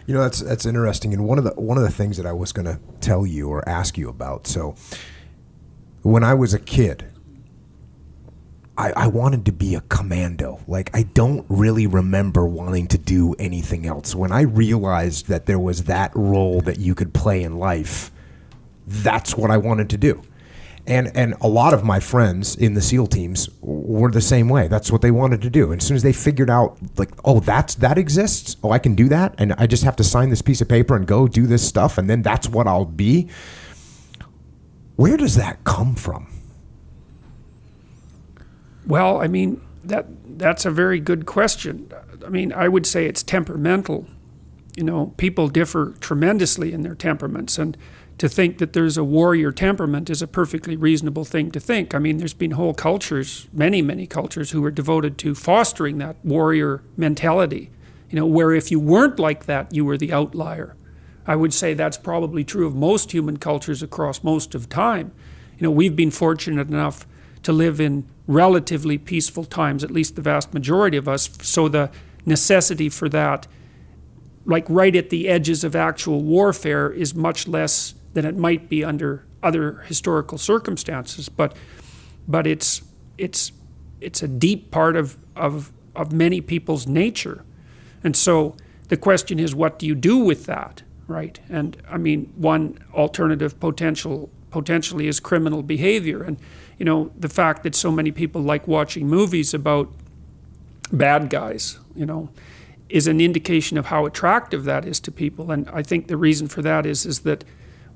That's interesting. And one of the things that I was going to tell you or ask you about. So when I was a kid, I wanted to be a commando. Like, I don't really remember wanting to do anything else. When I realized that there was that role that you could play in life, that's what I wanted to do. And a lot of my friends in the SEAL teams were the same way. That's what they wanted to do. And as soon as they figured out, like, oh, that exists. Oh, I can do that. And I just have to sign this piece of paper and go do this stuff. And then that's what I'll be. Where does that come from? Well, I mean, that's a very good question. I mean, I would say it's temperamental. People differ tremendously in their temperaments, and to think that there's a warrior temperament is a perfectly reasonable thing to think. I mean, there's been whole cultures, many, many cultures, who are devoted to fostering that warrior mentality, where if you weren't like that, you were the outlier. I would say that's probably true of most human cultures across most of time. We've been fortunate enough to live in relatively peaceful times, at least the vast majority of us, so the necessity for that, like right at the edges of actual warfare, is much less than it might be under other historical circumstances. But it's a deep part of many people's nature. And so the question is, what do you do with that, right? And I mean, one alternative potentially is criminal behavior. And the fact that so many people like watching movies about bad guys, is an indication of how attractive that is to people. And I think the reason for that is that,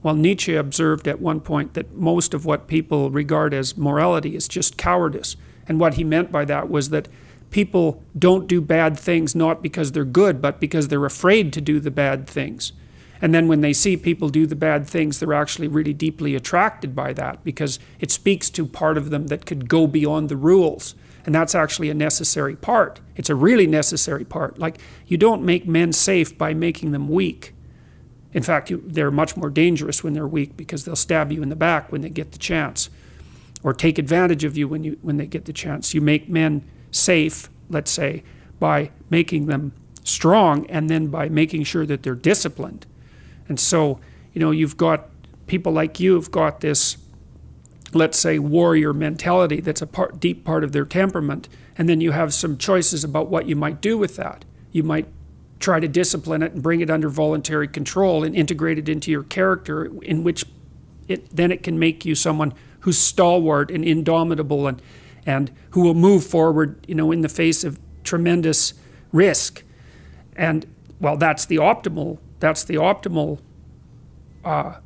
while Nietzsche observed at one point that most of what people regard as morality is just cowardice. And what he meant by that was that people don't do bad things not because they're good, but because they're afraid to do the bad things. And then when they see people do the bad things, they're actually really deeply attracted by that, because it speaks to part of them that could go beyond the rules. And that's actually a necessary part. It's a really necessary part. Like, you don't make men safe by making them weak. In fact, they're much more dangerous when they're weak, because they'll stab you in the back when they get the chance, or take advantage of you when they get the chance. You make men safe, let's say, by making them strong, and then by making sure that they're disciplined. And so, you've got people like you have got this, let's say, warrior mentality that's a deep part of their temperament, and then you have some choices about what you might do with that. You might try to discipline it and bring it under voluntary control and integrate it into your character, in which it can make you someone who's stalwart and indomitable, and who will move forward, in the face of tremendous risk. And well, that's the optimal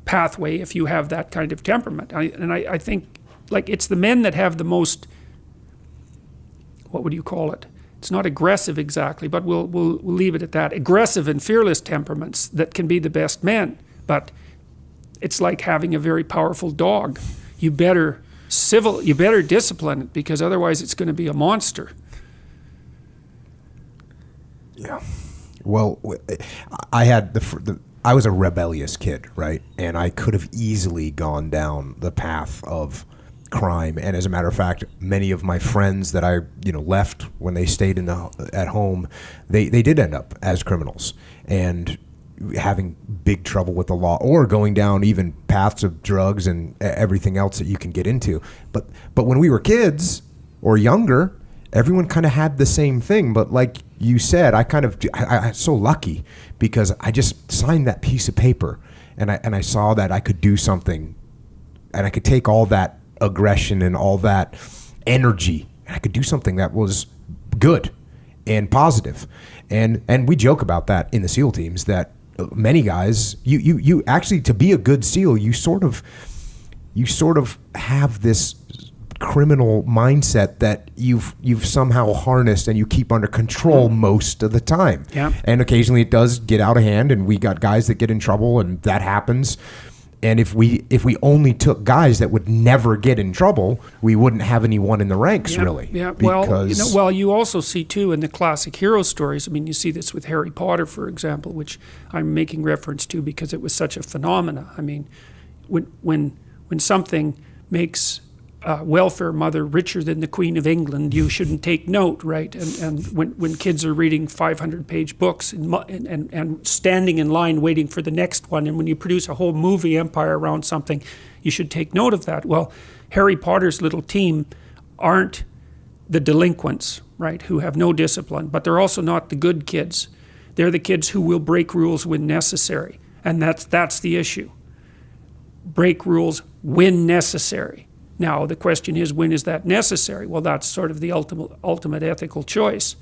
pathway if you have that kind of temperament. I think, like, it's the men that have the most, what would you call it? It's not aggressive exactly, but we'll leave it at that. Aggressive and fearless temperaments that can be the best men. But it's like having a very powerful dog. You better discipline it, because otherwise it's going to be a monster. Yeah. Well, I was a rebellious kid, right? And I could have easily gone down the path of crime. And as a matter of fact, many of my friends that I left when they stayed at home, they did end up as criminals and having big trouble with the law, or going down even paths of drugs and everything else that you can get into. But when we were kids or younger, everyone kind of had the same thing. But like you said, I'm so lucky, because I just signed that piece of paper, and I saw that I could do something, and I could take all that aggression and all that energy, and I could do something that was good and positive. And we joke about that in the SEAL teams, that many guys, you actually, to be a good SEAL, you sort of have this criminal mindset that you've somehow harnessed and you keep under control most of the time. Yeah. And occasionally it does get out of hand, and we got guys that get in trouble, and that happens. And if we only took guys that would never get in trouble, we wouldn't have anyone in the ranks, really. Yeah. Because Well, you also see too in the classic hero stories. I mean, you see this with Harry Potter, for example, which I'm making reference to because it was such a phenomena. I mean, when something makes welfare mother richer than the Queen of England, you shouldn't take note, right? And when kids are reading 500-page books and standing in line waiting for the next one, and when you produce a whole movie empire around something, you should take note of that. Well, Harry Potter's little team aren't the delinquents, right, who have no discipline, but they're also not the good kids. They're the kids who will break rules when necessary, and that's the issue. Break rules when necessary. Now, the question is, when is that necessary? Well, that's sort of the ultimate ethical choice.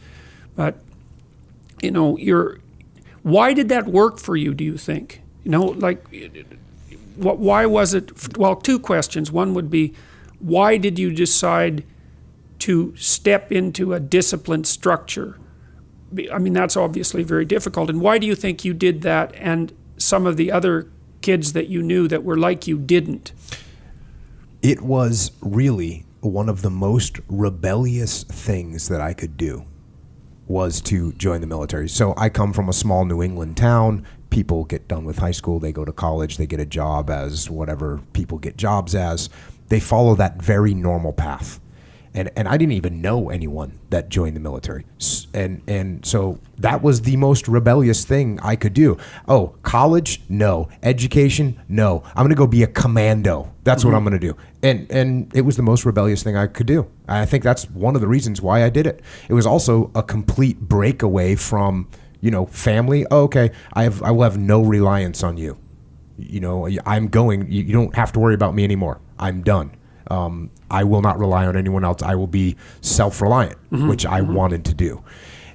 But, why did that work for you, do you think? Why was it? Well, two questions. One would be, why did you decide to step into a disciplined structure? I mean, that's obviously very difficult. And why do you think you did that and some of the other kids that you knew that were like you didn't? It was really one of the most rebellious things that I could do was to join the military. So I come from a small New England town. People get done with high school, they go to college, they get a job as whatever people get jobs as. They follow that very normal path. And I didn't even know anyone that joined the military. And so that was the most rebellious thing I could do. Oh, college? No. Education? No. I'm going to go be a commando. That's what I'm going to do. And it was the most rebellious thing I could do. I think that's one of the reasons why I did it. It was also a complete breakaway from, family. Oh, okay, I will have no reliance on you. I'm going. You don't have to worry about me anymore. I'm done. I will not rely on anyone else. I will be self-reliant, which I wanted to do.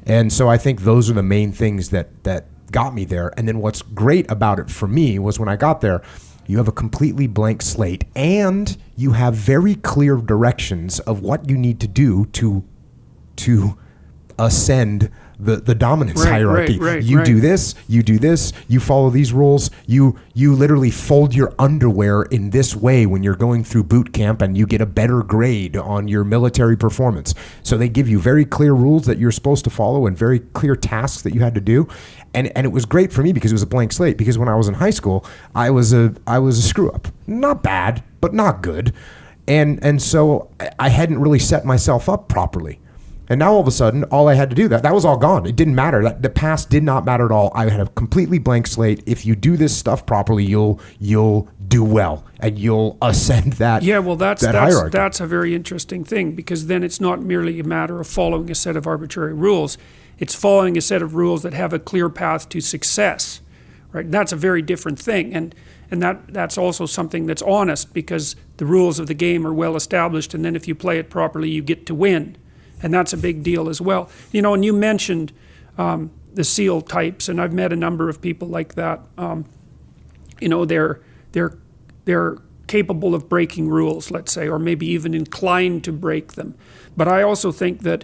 And so I think those are the main things that got me there. And then what's great about it for me was when I got there, you have a completely blank slate and you have very clear directions of what you need to do to ascend the dominance hierarchy. You do this, you follow these rules, you literally fold your underwear in this way when you're going through boot camp and you get a better grade on your military performance. So they give you very clear rules that you're supposed to follow and very clear tasks that you had to do. And it was great for me because it was a blank slate, because when I was in high school, I was a screw up. Not bad, but not good. And so I hadn't really set myself up properly. And now all of a sudden, all I had to do, that was all gone. It didn't matter. The past did not matter at all. I had a completely blank slate. If you do this stuff properly, you'll do well and you'll ascend that. Yeah, well, that's a very interesting thing, because then it's not merely a matter of following a set of arbitrary rules. It's following a set of rules that have a clear path to success, right? That's a very different thing, and that's also something that's honest, because the rules of the game are well established, and then if you play it properly, you get to win. And that's a big deal as well. And you mentioned the SEAL types, and I've met a number of people like that. They're capable of breaking rules, let's say, or maybe even inclined to break them. But I also think that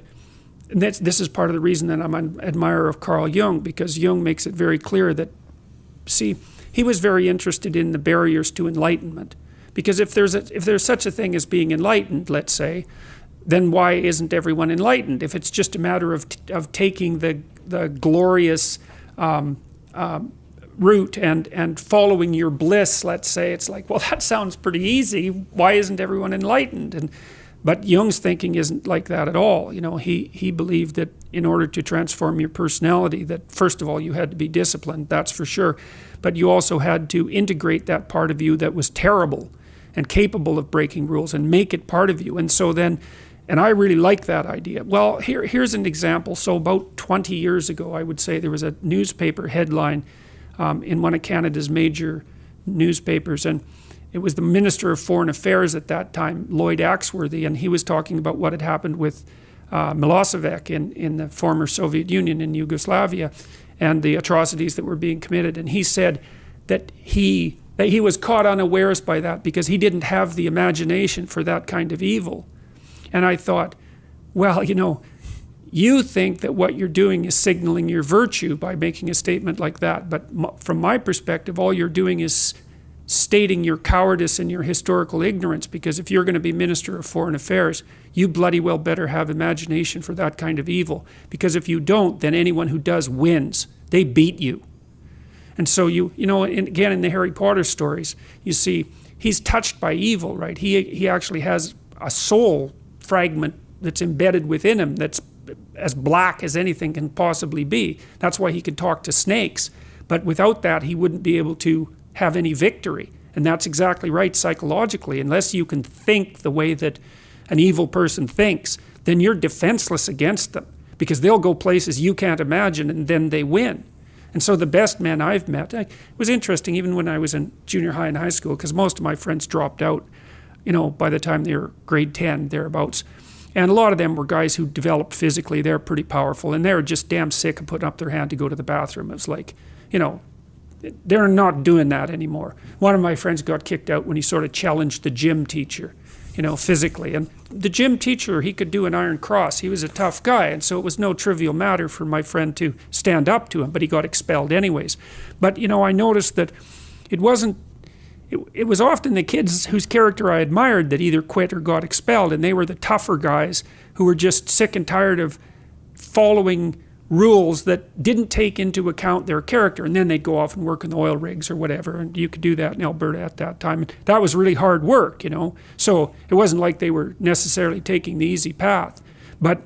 this is part of the reason that I'm an admirer of Carl Jung, because Jung makes it very clear that, see, he was very interested in the barriers to enlightenment. Because if there's such a thing as being enlightened, let's say, then why isn't everyone enlightened? If it's just a matter of taking the glorious route and following your bliss, let's say, it's like, well, that sounds pretty easy. Why isn't everyone enlightened? But Jung's thinking isn't like that at all. He believed that in order to transform your personality, that first of all, you had to be disciplined, that's for sure. But you also had to integrate that part of you that was terrible and capable of breaking rules and make it part of you. And so then, and I really like that idea. Well, here's an example. So about 20 years ago, I would say, there was a newspaper headline in one of Canada's major newspapers, and it was the Minister of Foreign Affairs at that time, Lloyd Axworthy, and he was talking about what had happened with Milosevic in the former Soviet Union in Yugoslavia, and the atrocities that were being committed. And he said that he was caught unawares by that because he didn't have the imagination for that kind of evil. And I thought, well, you think that what you're doing is signaling your virtue by making a statement like that. But from my perspective, all you're doing is stating your cowardice and your historical ignorance, because if you're going to be Minister of Foreign Affairs, you bloody well better have imagination for that kind of evil. Because if you don't, then anyone who does wins. They beat you. And so again, in the Harry Potter stories, you see, he's touched by evil, right? He actually has a soul fragment that's embedded within him that's as black as anything can possibly be. That's why he could talk to snakes. But without that, he wouldn't be able to have any victory. And that's exactly right psychologically. Unless you can think the way that an evil person thinks, then you're defenseless against them, because they'll go places you can't imagine, and then they win. And so the best men I've met, it was interesting even when I was in junior high and high school, because most of my friends dropped out, by the time they were grade 10, thereabouts. And a lot of them were guys who developed physically. They're pretty powerful, and they're just damn sick of putting up their hand to go to the bathroom. It was like, they're not doing that anymore. One of my friends got kicked out when he sort of challenged the gym teacher, physically. And the gym teacher, he could do an iron cross. He was a tough guy, and so it was no trivial matter for my friend to stand up to him, but he got expelled anyways. But, I noticed that it was often the kids whose character I admired that either quit or got expelled, and they were the tougher guys who were just sick and tired of following rules that didn't take into account their character, and then they'd go off and work in the oil rigs or whatever, and you could do that in Alberta at that time. And that was really hard work, so it wasn't like they were necessarily taking the easy path. But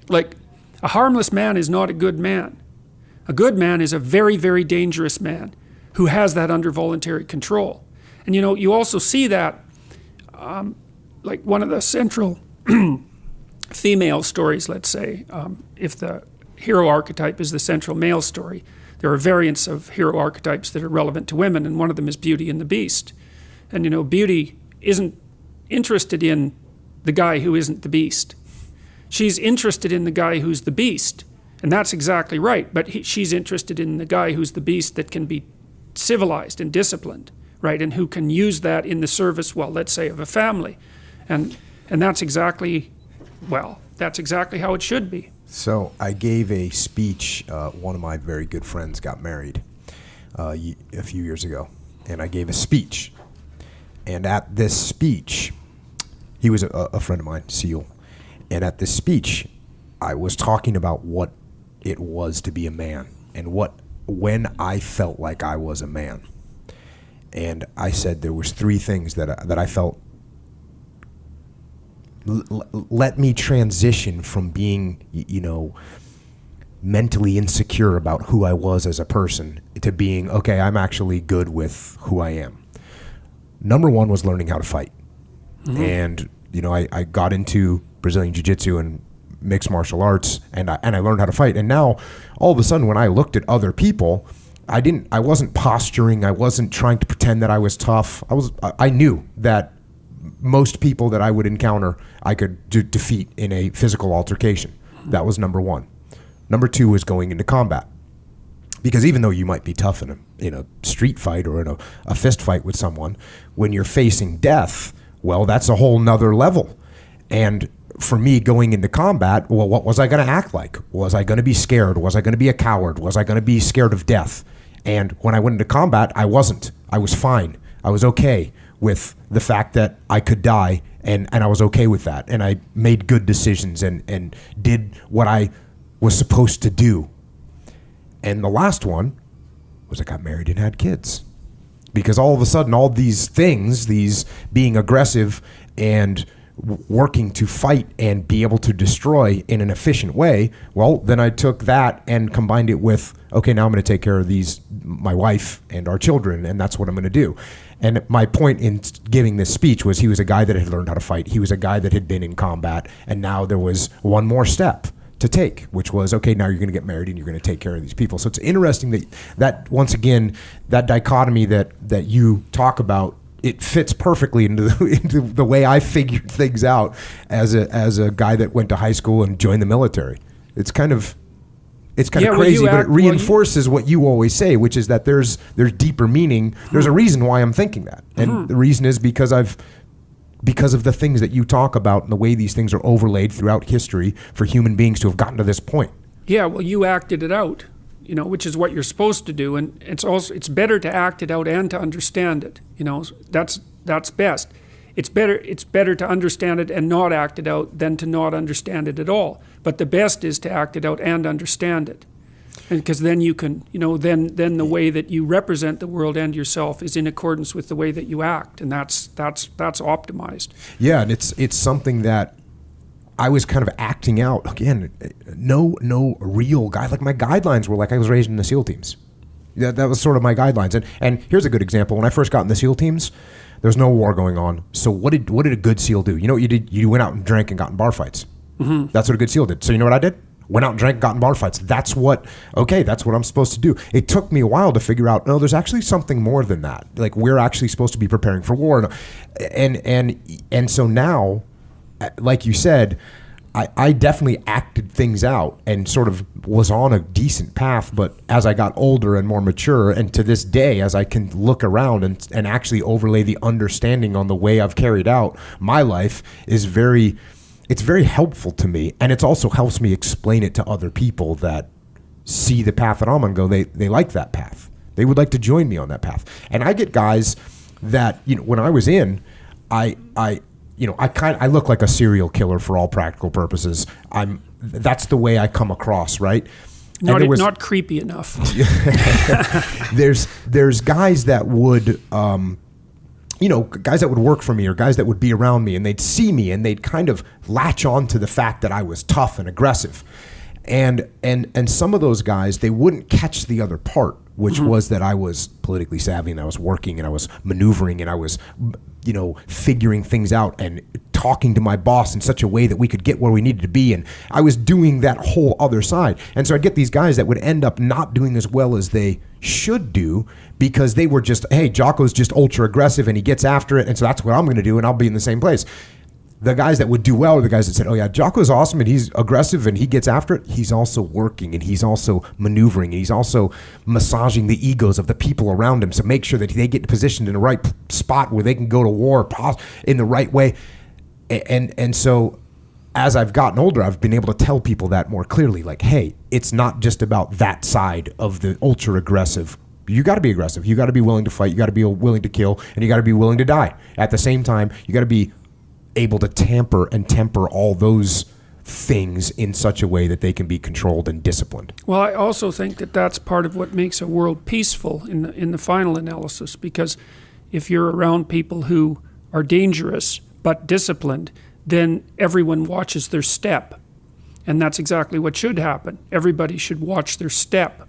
like, a harmless man is not a good man. A good man is a very, very dangerous man who has that under voluntary control. And you also see that, like one of the central female stories, let's say, if the hero archetype is the central male story, there are variants of hero archetypes that are relevant to women, and one of them is Beauty and the Beast. And Beauty isn't interested in the guy who isn't the beast. She's interested in the guy who's the beast, and that's exactly right, but she's interested in the guy who's the beast that can be civilized and disciplined, right, and who can use that in the service, well, let's say, of a family. And that's exactly how it should be. So I gave a speech. One of my very good friends got married a few years ago, and I gave a speech. And at this speech, he was a friend of mine, Seal. And at this speech, I was talking about what it was to be a man and when I felt like I was a man. And I said there was three things that I felt let me transition from being, mentally insecure about who I was as a person to being, okay, I'm actually good with who I am. Number one was learning how to fight. Mm-hmm. And, I got into Brazilian Jiu-Jitsu and mixed martial arts, and I learned how to fight. And now, all of a sudden, when I looked at other people, I wasn't posturing. I wasn't trying to pretend that I was tough. I knew that most people that I would encounter, I could defeat in a physical altercation. That was number one. Number two was going into combat. Because even though you might be tough in a street fight or in a fist fight with someone, when you're facing death, well, that's a whole nother level. And for me, going into combat, well, what was I going to act like? Was I going to be scared? Was I going to be a coward? Was I going to be scared of death? And when I went into combat, I wasn't. I was fine. I was okay with the fact that I could die, and I was okay with that. And I made good decisions and did what I was supposed to do. And the last one was I got married and had kids. Because all of a sudden, all these things, these being aggressive and working to fight and be able to destroy in an efficient way, well, then I took that and combined it with, okay, now I'm going to take care of my wife and our children, and that's what I'm going to do. And my point in giving this speech was he was a guy that had learned how to fight. He was a guy that had been in combat, and now there was one more step to take, which was, okay, now you're going to get married and you're going to take care of these people. So it's interesting that once again, that dichotomy that you talk about, it fits perfectly into the way I figured things out as a guy that went to high school and joined the military. It's kind of crazy, but it reinforces what you always say, which is that there's deeper meaning. There's a reason why I'm thinking that, and the reason is because of the things that you talk about and the way these things are overlaid throughout history for human beings to have gotten to this point. Yeah, well, you acted it out, which is what you're supposed to do, and it's better to act it out and to understand it. That's best. It's better to understand it and not act it out than to not understand it at all. But the best is to act it out and understand it. because then you can, then the way that you represent the world and yourself is in accordance with the way that you act, and that's optimized. Yeah, and it's something that I was kind of acting out again. No real guide. Like my guidelines were like I was raised in the SEAL teams. That was sort of my guidelines. And here's a good example. When I first got in the SEAL teams, there's no war going on. So what did a good SEAL do? You know what you did? You went out and drank and got in bar fights. Mm-hmm. That's what a good SEAL did. So you know what I did? Went out and drank, got in bar fights. That's what I'm supposed to do. It took me a while to figure out, no, there's actually something more than that. Like we're actually supposed to be preparing for war. And so now, like you said, I definitely acted things out and sort of was on a decent path. But as I got older and more mature, and to this day, as I can look around and actually overlay the understanding on the way I've carried out my life, it's very helpful to me. And it also helps me explain it to other people that see the path that I'm on, go, they like that path. They would like to join me on that path. And I get guys that, when I was in, I look like a serial killer for all practical purposes. That's the way I come across, right? Not creepy enough. There's guys that would, guys that would work for me or guys that would be around me, and they'd see me and they'd kind of latch on to the fact that I was tough and aggressive. And some of those guys, they wouldn't catch the other part, which was that I was politically savvy and I was working and I was maneuvering and I was, figuring things out and talking to my boss in such a way that we could get where we needed to be. And I was doing that whole other side. And so I'd get these guys that would end up not doing as well as they should do because they were just, hey, Jocko's just ultra aggressive and he gets after it. And so that's what I'm going to do. And I'll be in the same place. The guys that would do well are the guys that said, oh yeah, Jocko's awesome and he's aggressive and he gets after it. He's also working and he's also maneuvering and he's also massaging the egos of the people around him. So make sure that they get positioned in the right spot where they can go to war in the right way. And so as I've gotten older, I've been able to tell people that more clearly. Like, hey, it's not just about that side of the ultra aggressive. You got to be aggressive. You got to be willing to fight. You got to be willing to kill, and you got to be willing to die. At the same time, you got to be able to temper all those things in such a way that they can be controlled and disciplined. Well, I also think that that's part of what makes a world peaceful in the final analysis, because if you're around people who are dangerous but disciplined, then everyone watches their step. And that's exactly what should happen. Everybody should watch their step.